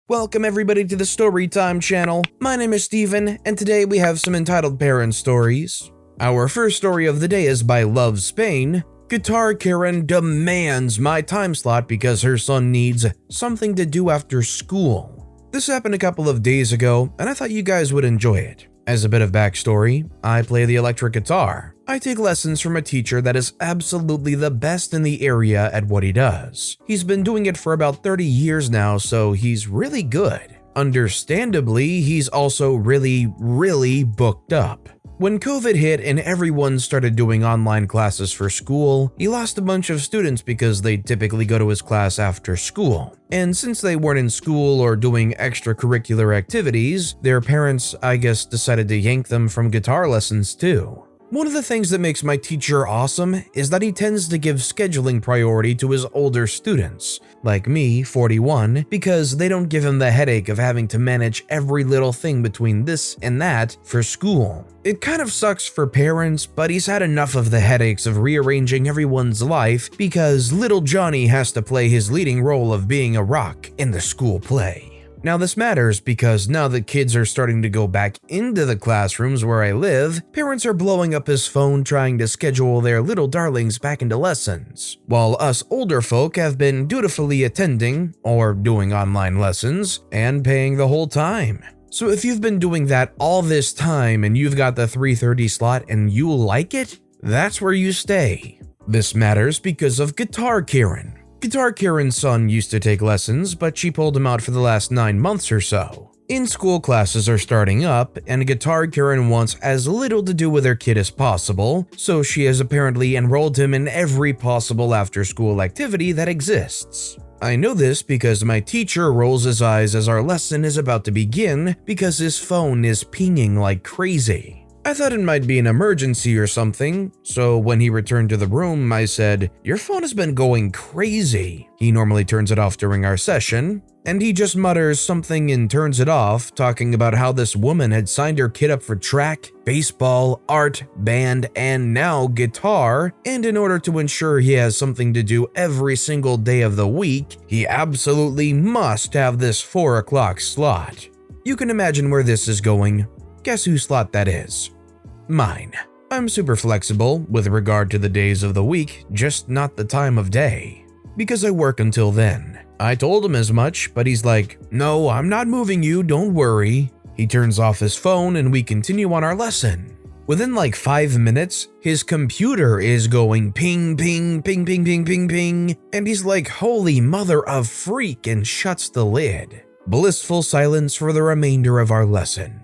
Welcome everybody to the Storytime channel. My name is Steven, and today we have some entitled parent stories. Our first story of the day is by Love Spain. Guitar Karen demands my time slot because her son needs something to do after school. This happened a couple of days ago, and I thought you guys would enjoy it. As a bit of backstory, I play the electric guitar. I take lessons from a teacher that is absolutely the best in the area at what he does. He's been doing it for about 30 years now, so he's really good. Understandably, he's also really booked up. When COVID hit and everyone started doing online classes for school, he lost a bunch of students because they typically go to his class after school. And since they weren't in school or doing extracurricular activities, their parents, I guess, decided to yank them from guitar lessons too. One of the things that makes my teacher awesome is that he tends to give scheduling priority to his older students, like me, 41, because they don't give him the headache of having to manage every little thing between this and that for school. It kind of sucks for parents, but he's had enough of the headaches of rearranging everyone's life because little Johnny has to play his leading role of being a rock in the school play. Now this matters because now that kids are starting to go back into the classrooms where I live, parents are blowing up his phone trying to schedule their little darlings back into lessons, while us older folk have been dutifully attending or doing online lessons and paying the whole time. So if you've been doing that all this time and you've got the 3:30 slot and you like it, that's where you stay. This matters because of Guitar Karen. Guitar Karen's son used to take lessons, but she pulled him out for the last 9 months or so. In-school classes are starting up, and Guitar Karen wants as little to do with her kid as possible, so she has apparently enrolled him in every possible after-school activity that exists. I know this because my teacher rolls his eyes as our lesson is about to begin because his phone is pinging like crazy. I thought it might be an emergency or something, so when he returned to the room, I said, "Your phone has been going crazy." He normally turns it off during our session, and he just mutters something and turns it off, talking about how this woman had signed her kid up for track, baseball, art, band, and now guitar, and in order to ensure he has something to do every single day of the week, he absolutely must have this 4 o'clock slot. You can imagine where this is going. Guess whose slot that is? Mine. I'm super flexible with regard to the days of the week, just not the time of day, because I work until then. I told him as much, but he's like, "No, I'm not moving you, don't worry." He turns off his phone and we continue on our lesson. Within like 5 minutes, his computer is going ping, ping, ping, ping, ping, ping, ping, and he's like, "Holy mother of freak," and shuts the lid. Blissful silence for the remainder of our lesson.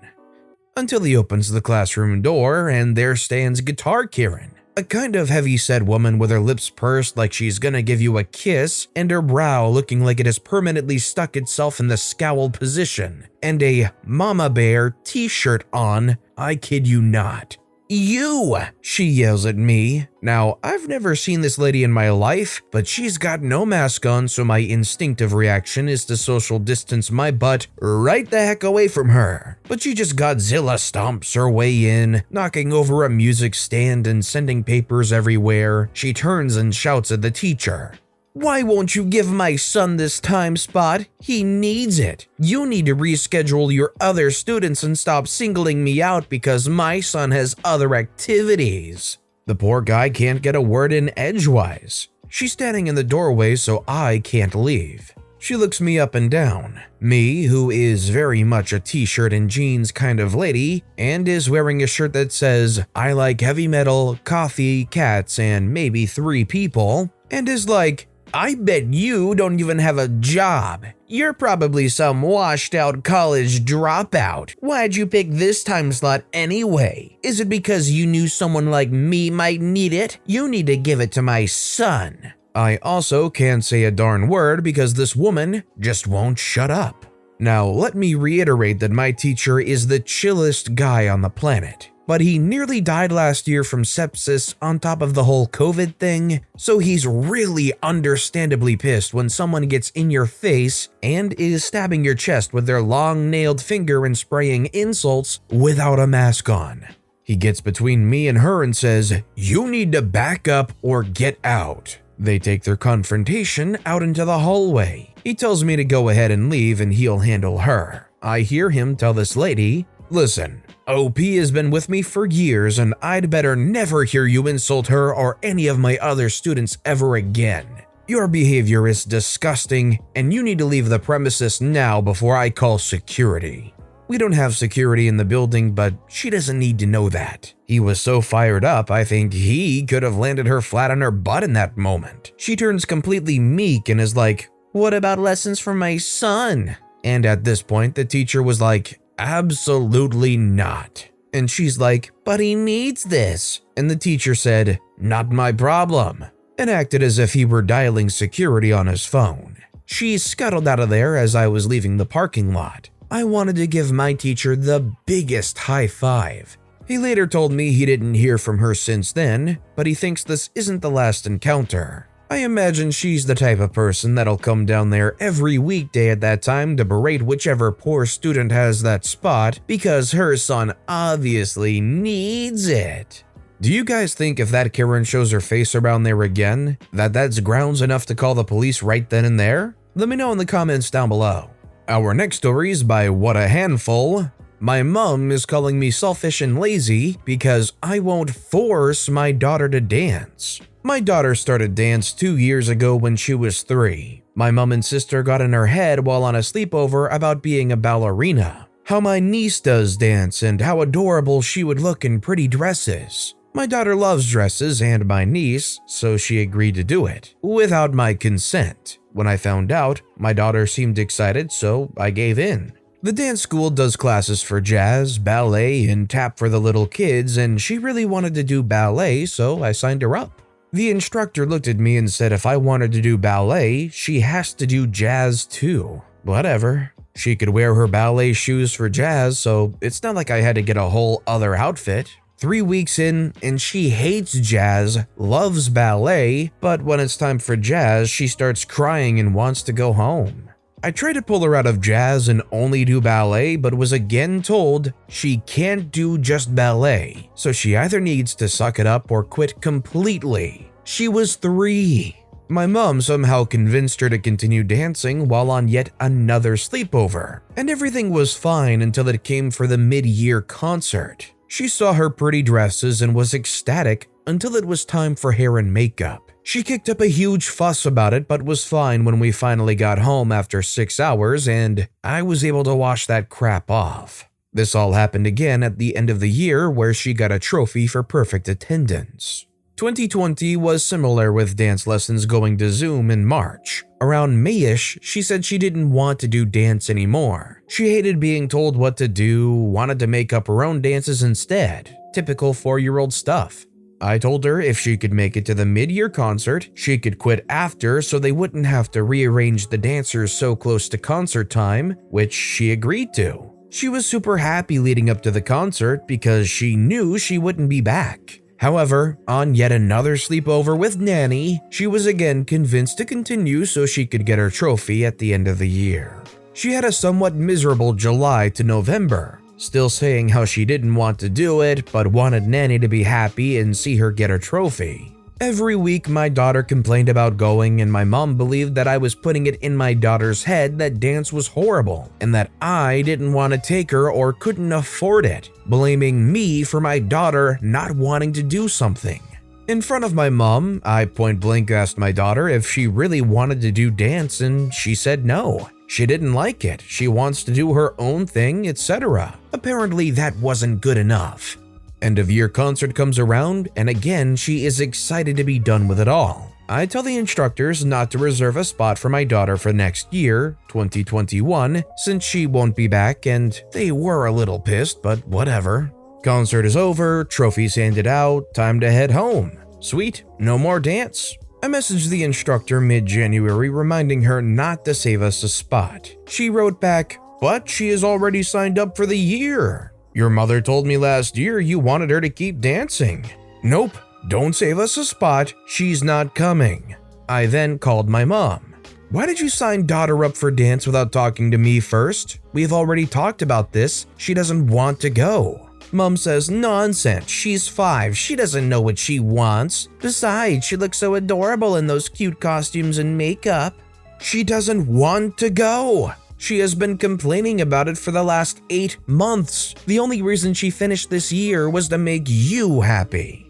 Until he opens the classroom door and there stands Guitar Karen, a kind of heavy-set woman with her lips pursed like she's gonna give you a kiss and her brow looking like it has permanently stuck itself in the scowl position, and a Mama Bear t-shirt on, I kid you not. "You!" she yells at me. Now, I've never seen this lady in my life, but she's got no mask on, so my instinctive reaction is to social distance my butt right the heck away from her. But she just Godzilla stomps her way in, knocking over a music stand and sending papers everywhere. She turns and shouts at the teacher. "Why won't you give my son this time spot? He needs it. You need to reschedule your other students and stop singling me out because my son has other activities." The poor guy can't get a word in edgewise. She's standing in the doorway, so I can't leave. She looks me up and down. Me, who is very much a t-shirt and jeans kind of lady, and is wearing a shirt that says, "I like heavy metal, coffee, cats, and maybe 3 people," and is like, "I bet you don't even have a job. You're probably some washed out college dropout. Why'd you pick this time slot anyway? Is it because you knew someone like me might need it? You need to give it to my son." I also can't say a darn word because this woman just won't shut up. Now, let me reiterate that my teacher is the chillest guy on the planet. But he nearly died last year from sepsis on top of the whole COVID thing, so he's really understandably pissed when someone gets in your face and is stabbing your chest with their long-nailed finger and spraying insults without a mask on. He gets between me and her and says, "You need to back up or get out." They take their confrontation out into the hallway. He tells me to go ahead and leave and he'll handle her. I hear him tell this lady, "Listen, OP has been with me for years and I'd better never hear you insult her or any of my other students ever again. Your behavior is disgusting and you need to leave the premises now before I call security." We don't have security in the building, but she doesn't need to know that. He was so fired up, I think he could have landed her flat on her butt in that moment. She turns completely meek and is like, "What about lessons for my son?" And at this point, the teacher was like, "Absolutely not." And she's like, "But he needs this." And the teacher said, "Not my problem," and acted as if he were dialing security on his phone. She scuttled out of there as I was leaving the parking lot. I wanted to give my teacher the biggest high five. He later told me he didn't hear from her since then, but he thinks this isn't the last encounter. I imagine she's the type of person that'll come down there every weekday at that time to berate whichever poor student has that spot because her son obviously needs it. Do you guys think if that Karen shows her face around there again, that's grounds enough to call the police right then and there? Let me know in the comments down below. Our next story is by What a Handful. My mom is calling me selfish and lazy because I won't force my daughter to dance. My daughter started dance 2 years ago when she was 3. My mom and sister got in her head while on a sleepover about being a ballerina, how my niece does dance and how adorable she would look in pretty dresses. My daughter loves dresses and my niece, so she agreed to do it, without my consent. When I found out, my daughter seemed excited, so I gave in. The dance school does classes for jazz, ballet, and tap for the little kids, and she really wanted to do ballet, so I signed her up. The instructor looked at me and said if I wanted to do ballet, she has to do jazz too. Whatever. She could wear her ballet shoes for jazz, so it's not like I had to get a whole other outfit. 3 weeks in, and she hates jazz, loves ballet, but when it's time for jazz, she starts crying and wants to go home. I tried to pull her out of jazz and only do ballet, but was again told she can't do just ballet, so she either needs to suck it up or quit completely. She was 3. My mom somehow convinced her to continue dancing while on yet another sleepover, and everything was fine until it came for the mid-year concert. She saw her pretty dresses and was ecstatic until it was time for hair and makeup. She kicked up a huge fuss about it but was fine when we finally got home after 6 hours and I was able to wash that crap off. This all happened again at the end of the year where she got a trophy for perfect attendance. 2020 was similar with dance lessons going to Zoom in March. Around May-ish, she said she didn't want to do dance anymore. She hated being told what to do, wanted to make up her own dances instead. Typical 4-year-old stuff. I told her if she could make it to the mid-year concert, she could quit after so they wouldn't have to rearrange the dancers so close to concert time, which she agreed to. She was super happy leading up to the concert because she knew she wouldn't be back. However, on yet another sleepover with Nanny, she was again convinced to continue so she could get her trophy at the end of the year. She had a somewhat miserable July to November, still saying how she didn't want to do it but wanted Nanny to be happy and see her get her trophy. Every week my daughter complained about going and my mom believed that I was putting it in my daughter's head that dance was horrible and that I didn't want to take her or couldn't afford it, blaming me for my daughter not wanting to do something. In front of my mom, I point blank asked my daughter if she really wanted to do dance and she said no. She didn't like it, she wants to do her own thing, etc. Apparently that wasn't good enough. End of year concert comes around and again she is excited to be done with it all. I tell the instructors not to reserve a spot for my daughter for next year, 2021, since she won't be back and they were a little pissed, but whatever. Concert is over, trophies handed out, time to head home. Sweet, no more dance. I messaged the instructor mid-January reminding her not to save us a spot. She wrote back, "But she is already signed up for the year. Your mother told me last year you wanted her to keep dancing." "Nope, don't save us a spot, she's not coming." I then called my mom. "Why did you sign daughter up for dance without talking to me first? We've already talked about this, she doesn't want to go." Mom says, nonsense, she's 5, she doesn't know what she wants. Besides, she looks so adorable in those cute costumes and makeup. She doesn't want to go. She has been complaining about it for the last 8 months. The only reason she finished this year was to make you happy.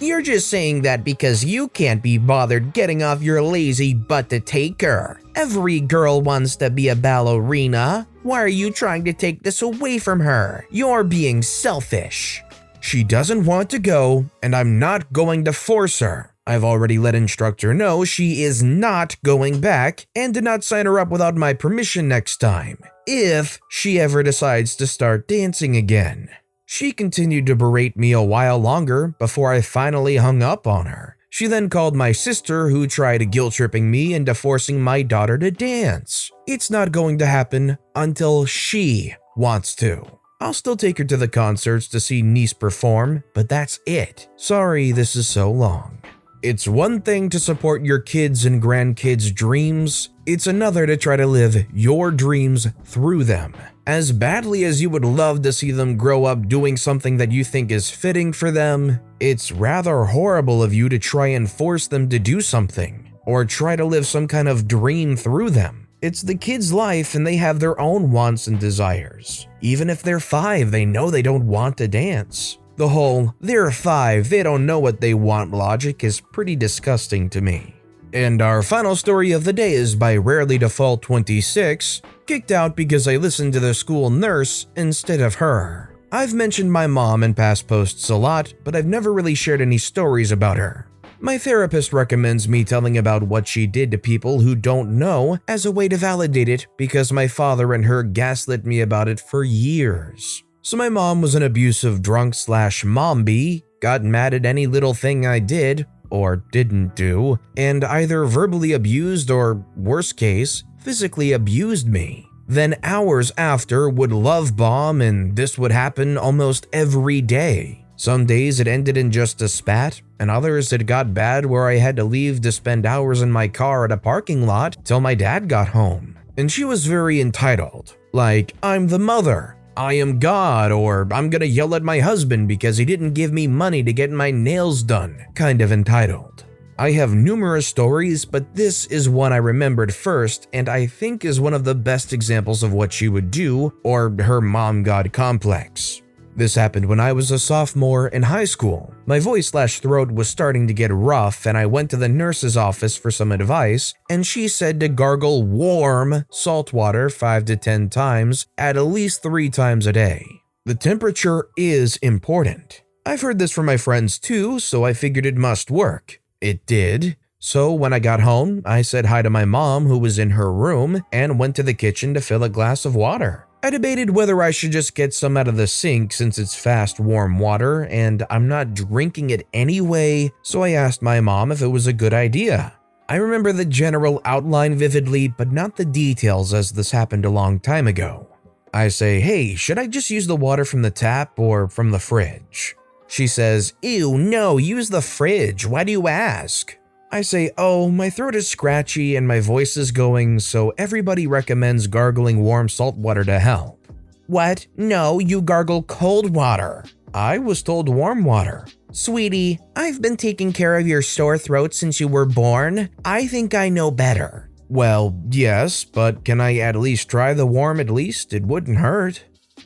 You're just saying that because you can't be bothered getting off your lazy butt to take her. Every girl wants to be a ballerina. Why are you trying to take this away from her? You're being selfish. She doesn't want to go, and I'm not going to force her. I've already let instructor know she is not going back and did not sign her up without my permission next time, if she ever decides to start dancing again. She continued to berate me a while longer before I finally hung up on her. She then called my sister, who tried guilt-tripping me into forcing my daughter to dance. It's not going to happen until she wants to. I'll still take her to the concerts to see niece perform, but that's it. Sorry this is so long. It's one thing to support your kids' and grandkids' dreams, it's another to try to live your dreams through them. As badly as you would love to see them grow up doing something that you think is fitting for them, it's rather horrible of you to try and force them to do something, or try to live some kind of dream through them. It's the kid's life and they have their own wants and desires. Even if they're 5, they know they don't want to dance. The whole, they're 5, they don't know what they want logic is pretty disgusting to me. And our final story of the day is by Rarely Default 26, kicked out because I listened to the school nurse instead of her. I've mentioned my mom in past posts a lot, but I've never really shared any stories about her. My therapist recommends me telling about what she did to people who don't know as a way to validate it because my father and her gaslit me about it for years. So my mom was an abusive drunk/mombie, got mad at any little thing I did, or didn't do, and either verbally abused or, worst case, physically abused me. Then hours after would love bomb, and this would happen almost every day. Some days it ended in just a spat, and others it got bad where I had to leave to spend hours in my car at a parking lot till my dad got home. And she was very entitled, like, I'm the mother. I am God, or I'm gonna yell at my husband because he didn't give me money to get my nails done, kind of entitled. I have numerous stories, but this is one I remembered first and I think is one of the best examples of what she would do, or her mom god complex. This happened when I was a sophomore in high school. My voice/throat was starting to get rough and I went to the nurse's office for some advice, and she said to gargle warm salt water 5 to 10 times at least 3 times a day. The temperature is important. I've heard this from my friends too, so I figured it must work. It did. So when I got home, I said hi to my mom who was in her room and went to the kitchen to fill a glass of water. I debated whether I should just get some out of the sink since it's fast warm water and I'm not drinking it anyway, so I asked my mom if it was a good idea. I remember the general outline vividly, but not the details as this happened a long time ago. I say, hey, should I just use the water from the tap or from the fridge? She says, ew, no, use the fridge, why do you ask? I say, oh, my throat is scratchy and my voice is going, so everybody recommends gargling warm salt water to help. What? No, you gargle cold water. I was told warm water. Sweetie, I've been taking care of your sore throat since you were born. I think I know better. Well, yes, but can I at least try the warm at least? It wouldn't hurt.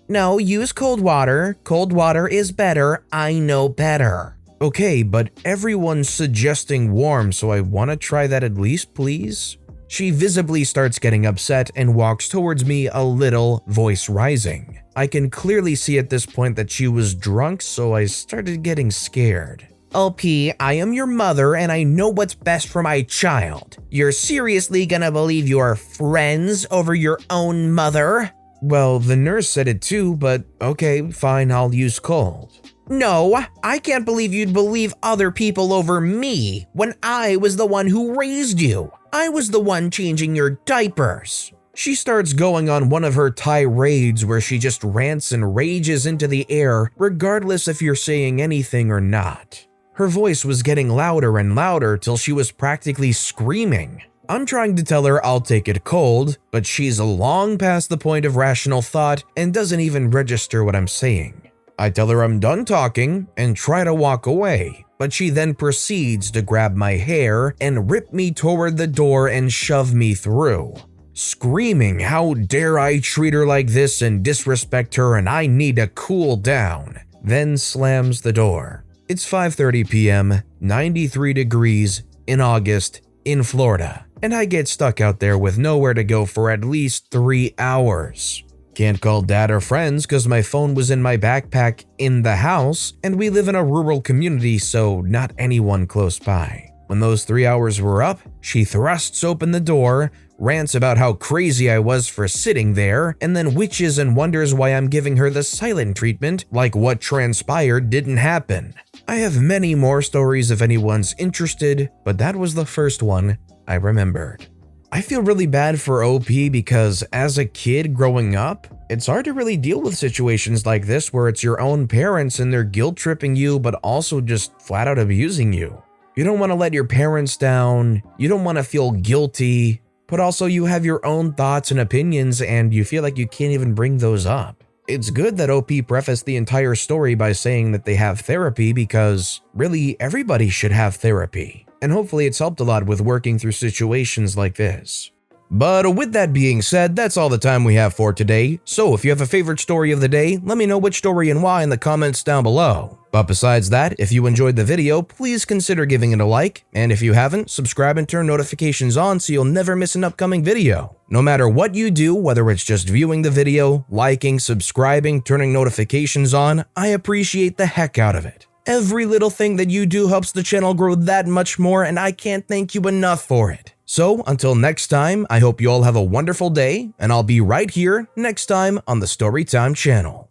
No, use cold water. Cold water is better. I know better. Okay, but everyone's suggesting warm, so I want to try that at least, please? She visibly starts getting upset and walks towards me a little, voice rising. I can clearly see at this point that she was drunk, so I started getting scared. LP, I am your mother and I know what's best for my child. You're seriously gonna believe your friends over your own mother? Well, the nurse said it too, but okay, fine, I'll use cold. No, I can't believe you'd believe other people over me when I was the one who raised you. I was the one changing your diapers. She starts going on one of her tirades where she just rants and rages into the air regardless if you're saying anything or not. Her voice was getting louder and louder till she was practically screaming. I'm trying to tell her I'll take it cold, but she's long past the point of rational thought and doesn't even register what I'm saying. I tell her I'm done talking and try to walk away, but she then proceeds to grab my hair and rip me toward the door and shove me through. Screaming, how dare I treat her like this and disrespect her, and I need to cool down, then slams the door. It's 5:30 p.m., 93 degrees, in August, in Florida, and I get stuck out there with nowhere to go for at least 3 hours. Can't call dad or friends because my phone was in my backpack in the house, and we live in a rural community, so not anyone close by. When those 3 hours were up, she thrusts open the door, rants about how crazy I was for sitting there, and then witches and wonders why I'm giving her the silent treatment like what transpired didn't happen. I have many more stories if anyone's interested, but that was the first one I remembered. I feel really bad for OP because as a kid growing up, it's hard to really deal with situations like this where it's your own parents and they're guilt tripping you but also just flat out abusing you. You don't want to let your parents down, you don't want to feel guilty, but also you have your own thoughts and opinions and you feel like you can't even bring those up. It's good that OP prefaced the entire story by saying that they have therapy because really everybody should have therapy. And hopefully it's helped a lot with working through situations like this. But with that being said, that's all the time we have for today. So if you have a favorite story of the day, let me know which story and why in the comments down below. But besides that, if you enjoyed the video, please consider giving it a like. And if you haven't, subscribe and turn notifications on so you'll never miss an upcoming video. No matter what you do, whether it's just viewing the video, liking, subscribing, turning notifications on, I appreciate the heck out of it. Every little thing that you do helps the channel grow that much more, and I can't thank you enough for it. So until next time, I hope you all have a wonderful day, and I'll be right here next time on the Storytime channel.